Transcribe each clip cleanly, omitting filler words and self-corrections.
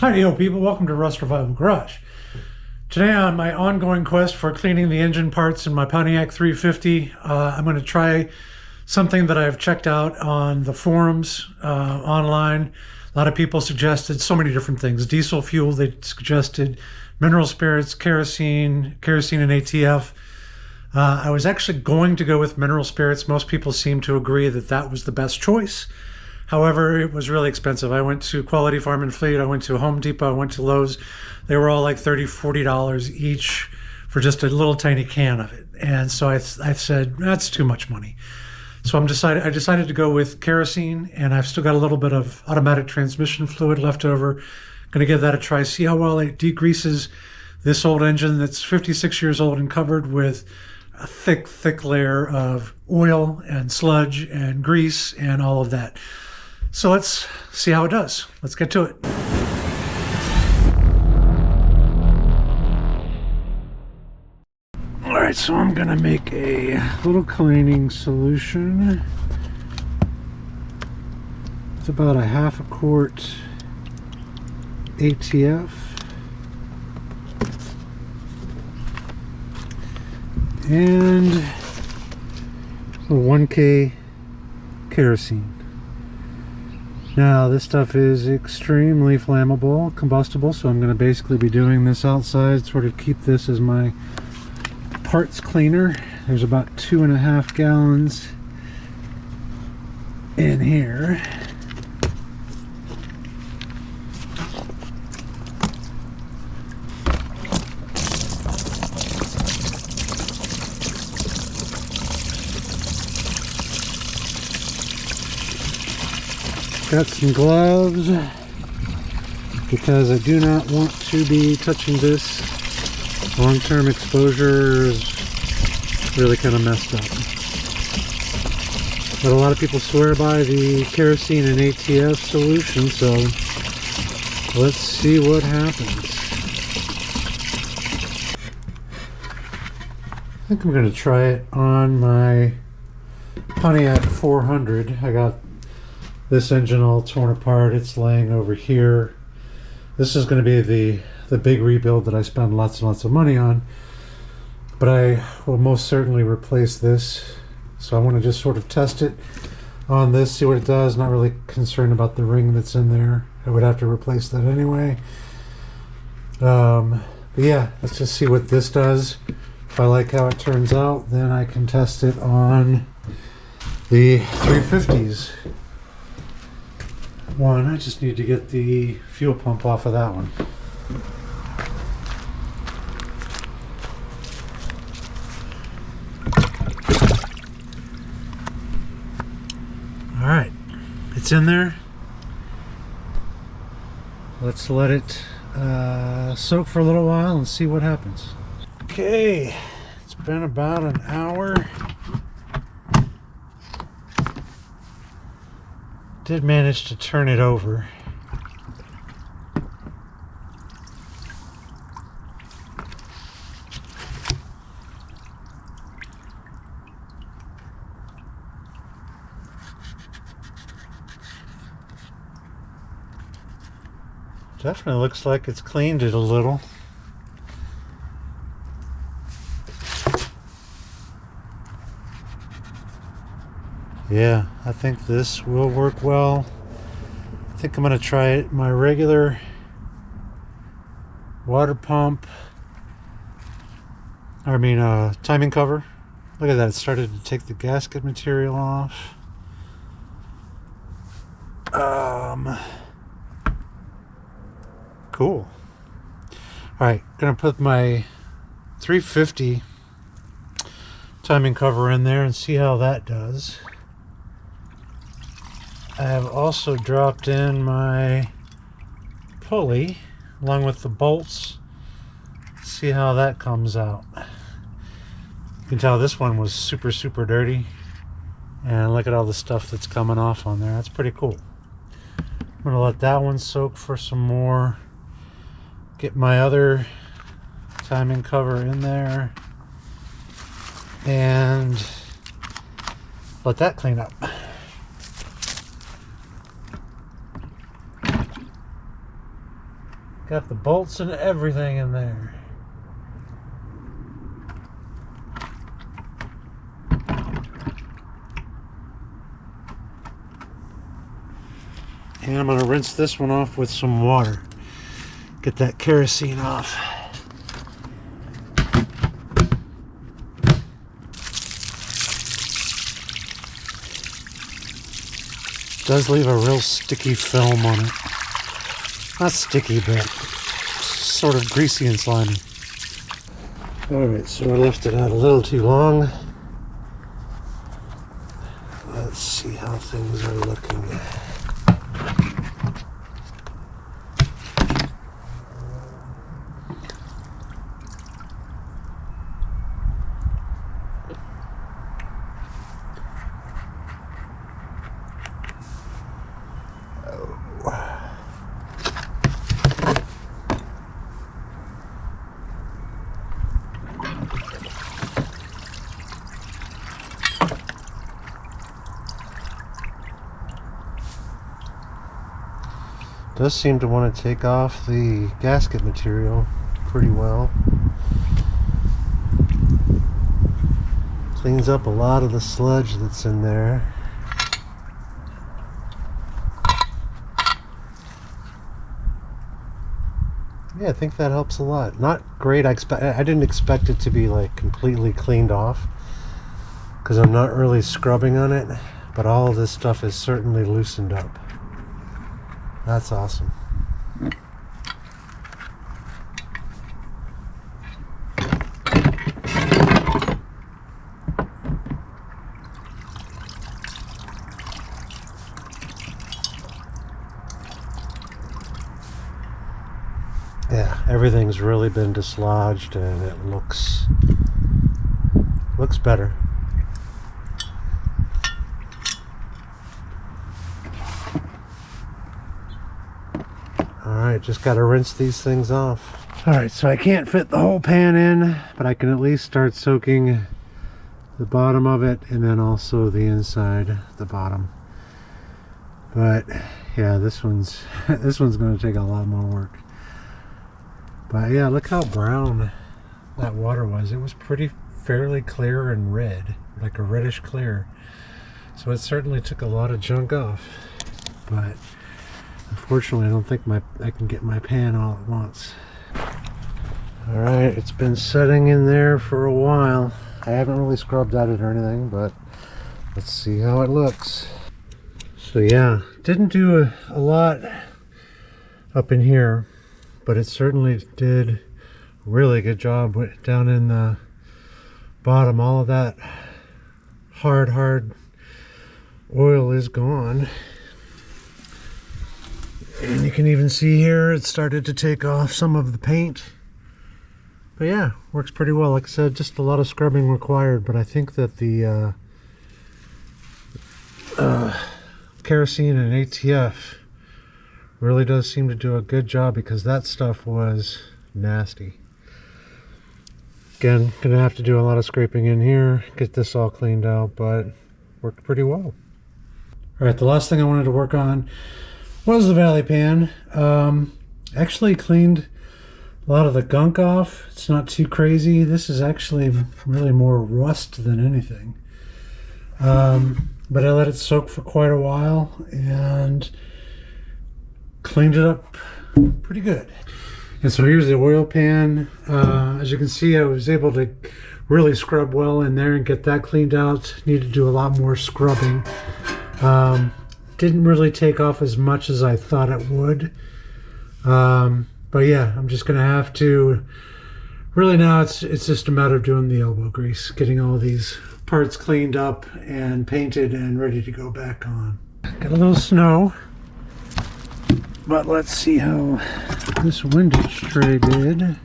Hi, people, welcome to Rust Revival Garage. Today on my ongoing quest for cleaning the engine parts in my Pontiac 350, I'm going to try something that I've checked out on the forums online. A lot of people suggested so many different things. Diesel fuel, they suggested mineral spirits, kerosene and ATF. I was actually going to go with mineral spirits. Most people seem to agree that that was the best choice. However, it was really expensive. I went to Quality Farm and Fleet, I went to Home Depot, I went to Lowe's. They were all like $30, $40 each for just a little tiny can of it. And so I said, that's too much money. So I decided to go with kerosene, and I've still got a little bit of automatic transmission fluid left over. Going to give that a try, see how well it degreases this old engine that's 56 years old and covered with a thick layer of oil and sludge and grease and all of that. So let's see how it does. Let's get to it. All right, so I'm gonna make a little cleaning solution. It's about a half a quart ATF. And a 1K kerosene. Now this stuff is extremely flammable, combustible, so I'm going to basically be doing this outside, sort of keep this as my parts cleaner. There's about 2.5 gallons in here. Got some gloves because I do not want to be touching this. Long-term exposure is really kind of messed up. But a lot of people swear by the kerosene and ATF solution, so let's see what happens. I think I'm going to try it on my Pontiac 400. I got this engine all torn apart. It's laying over here. This is going to be the big rebuild that I spend lots and lots of money on, but I will most certainly replace this. So I want to just sort of test it on this, see what it does. Not really concerned about the ring that's in there. I would have to replace that anyway. But yeah, let's just see what this does. If I like how it turns out, then I can test it on the 350s. I just need to get the fuel pump off of that one. All right, it's in there. Let's let it soak for a little while and see what happens. Okay, it's been about an hour. Did manage to turn it over. Definitely looks like it's cleaned it a little. Yeah, I think this will work well. I think I'm going to try it. My regular water pump, timing cover. Look at that, it started to take the gasket material off. Cool. Alright, gonna put my 350 timing cover in there and see how that does. I have also dropped in my pulley along with the bolts. See how that comes out. You can tell this one was super dirty, and look at all the stuff that's coming off on there. That's pretty cool. I'm gonna let that one soak for some more. Get my other timing cover in there and let that clean up. Got the bolts and everything in there. And I'm going to rinse this one off with some water. Get that kerosene off. It does leave a real sticky film on it. Not sticky, but sort of greasy and slimy. Alright, so I left it out a little too long. Let's see how things are looking. Does seem to want to take off the gasket material pretty well. Cleans up a lot of the sludge that's in there. Yeah, I think that helps a lot. Not great. I didn't expect it to be like completely cleaned off because I'm not really scrubbing on it, but all of this stuff is certainly loosened up. That's awesome. Yeah, everything's really been dislodged and it looks better. Alright, just gotta rinse these things off. Alright, so I can't fit the whole pan in, but I can at least start soaking the bottom of it and then also the inside, the bottom. But yeah, this one's gonna take a lot more work. But yeah, look how brown that water was. It was fairly clear and red, like a reddish clear. So it certainly took a lot of junk off. But unfortunately, I don't think I can get my pan all at once. Alright, it's been setting in there for a while. I haven't really scrubbed at it or anything, but let's see how it looks. So yeah, didn't do a lot up in here, but it certainly did a really good job down in the bottom. All of that hard oil is gone. And you can even see here it started to take off some of the paint. But yeah, works pretty well. Like I said, just a lot of scrubbing required, but I think that the Kerosene and ATF really does seem to do a good job because that stuff was nasty. Again, gonna have to do a lot of scraping in here, get this all cleaned out, but worked pretty well. Alright, the last thing I wanted to work on was the valley pan. Actually cleaned a lot of the gunk off. It's not too crazy. This is actually really more rust than anything. But I let it soak for quite a while and cleaned it up pretty good. And so here's the oil pan. As you can see, I was able to really scrub well in there and get that cleaned out. Need to do a lot more scrubbing. Didn't really take off as much as I thought it would. But yeah, I'm just gonna have to, really now it's just a matter of doing the elbow grease, getting all these parts cleaned up and painted and ready to go back on. Got a little snow, but let's see how this windage tray did.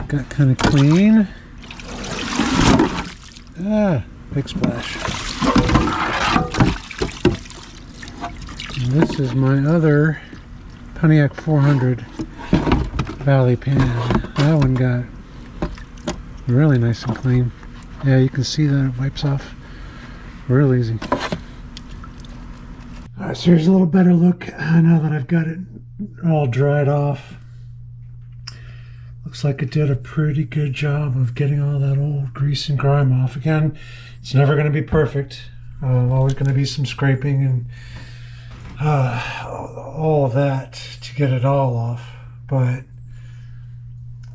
Got kind of clean. Ah, big splash. And this is my other Pontiac 400 valley pan. That one got really nice and clean. Yeah, you can see that it wipes off real easy. Alright, so here's a little better look now that I've got it all dried off. Looks like it did a pretty good job of getting all that old grease and grime off. Again, it's never going to be perfect. Always going to be some scraping and all of that to get it all off. But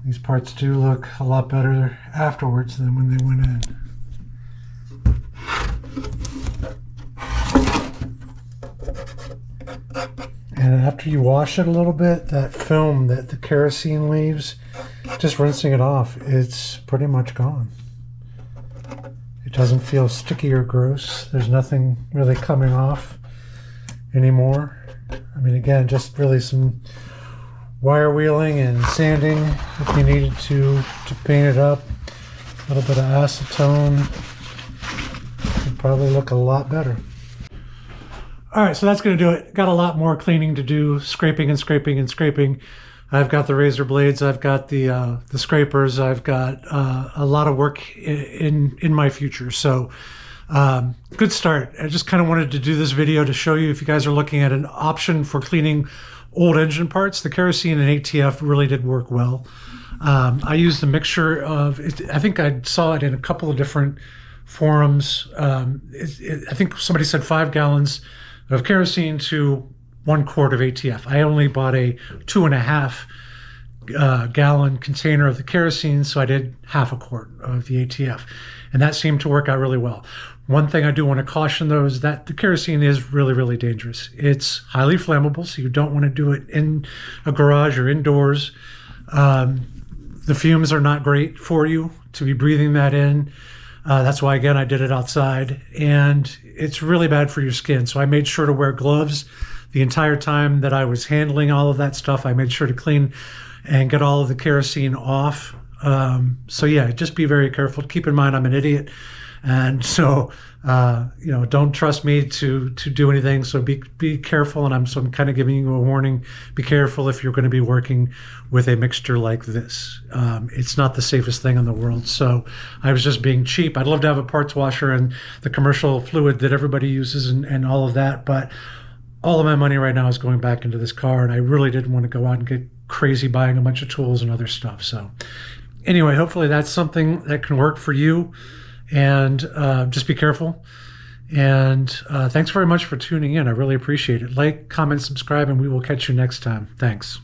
these parts do look a lot better afterwards than when they went in. And after you wash it a little bit, that film that the kerosene leaves, just rinsing it off, it's pretty much gone. It doesn't feel sticky or gross. There's nothing really coming off anymore. I mean, again, just really some wire wheeling and sanding if you needed to paint it up. A little bit of acetone would probably look a lot better. All right, so that's going to do it. Got a lot more cleaning to do, scraping and scraping and scraping. I've got the razor blades, I've got the scrapers, I've got a lot of work in my future. So good start. I just kind of wanted to do this video to show you, if you guys are looking at an option for cleaning old engine parts, the Kerosene and ATF really did work well. I used a mixture of, I think I saw it in a couple of different forums. I think somebody said 5 gallons of kerosene to 1 quart of ATF. I only bought a 2.5 gallon container of the kerosene, so I did half a quart of the ATF, and that seemed to work out really well. One thing I do want to caution, though, is that the kerosene is really, really dangerous. It's highly flammable, so you don't want to do it in a garage or indoors. The fumes are not great for you to be breathing that in. That's why, again, I did it outside, and it's really bad for your skin. So I made sure to wear gloves the entire time that I was handling all of that stuff. I made sure to clean and get all of the kerosene off. So yeah, just be very careful. Keep in mind, I'm an idiot. And so, you know, don't trust me to do anything. So be careful. And I'm kind of giving you a warning. Be careful if you're going to be working with a mixture like this. It's not the safest thing in the world. So I was just being cheap. I'd love to have a parts washer and the commercial fluid that everybody uses and all of that. But all of my money right now is going back into this car. And I really didn't want to go out and get crazy buying a bunch of tools and other stuff. So anyway, hopefully that's something that can work for you. And just be careful. And thanks very much for tuning in. I really appreciate it. Like, comment, subscribe, and we will catch you next time. Thanks.